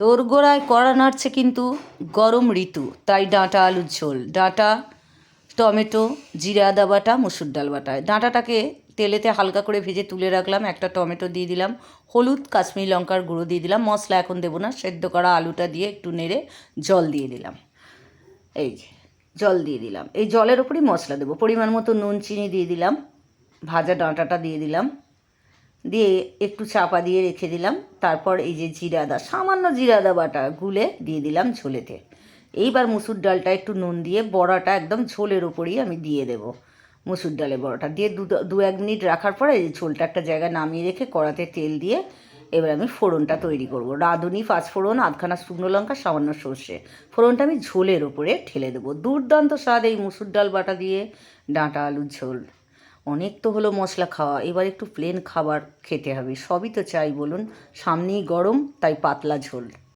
দোরগোড়ায় কড়া নাড়ছে কিন্তু গরম ঋতু, তাই ডাঁটা আলুর ঝোল। ডাঁটা, টমেটো, জিরে আদা বাটা, মসুর ডাল বাটা। ডাঁটাটাকে তেলেতে হালকা করে ভেজে তুলে রাখলাম, একটা টমেটো দিয়ে দিলাম, হলুদ কাশ্মীরি লঙ্কার গুঁড়ো দিয়ে দিলাম, মশলা এখন দেবো না, সেদ্ধ করা আলুটা দিয়ে একটু নেড়ে জল দিয়ে দিলাম। এই যে জল দিয়ে দিলাম, এই জলের ওপরই মশলা দেবো। পরিমাণ মতো নুন চিনি দিয়ে দিলাম, ভাজা ডাঁটাটা দিয়ে দিলাম, দিয়ে একটু চাপা দিয়ে রেখে দিলাম। তারপর এই যে জিরে আদা, সামান্য জিরে আদা বাটা গুলে দিয়ে দিলাম ঝোলেতে। এইবার মুসুর ডালটা একটু নুন দিয়ে বড়াটা একদম ঝোলের ওপরেই আমি দিয়ে দেবো। মুসুর ডালের বড়াটা দিয়ে দু এক মিনিট রাখার পরে এই ঝোলটা একটা জায়গায় নামিয়ে রেখে কড়াতে তেল দিয়ে এবার আমি ফোড়নটা তৈরি করব। রাঁধুনি, পাঁচফোড়ন, আধখানা শুকনো লঙ্কা, সামান্য সর্ষে। ফোড়নটা আমি ঝোলের ওপরে ঠেলে দেবো। দুর্দান্ত স্বাদ এই মুসুর ডাল বাটা দিয়ে ডাঁটা আলুর ঝোল। অনেক তো হলো মশলা খাওয়া, এবার একটু প্লেন খাবার খেতে হবে। সবই তো চাই বলুন, সামনেই গরম, তাই পাতলা ঝোল।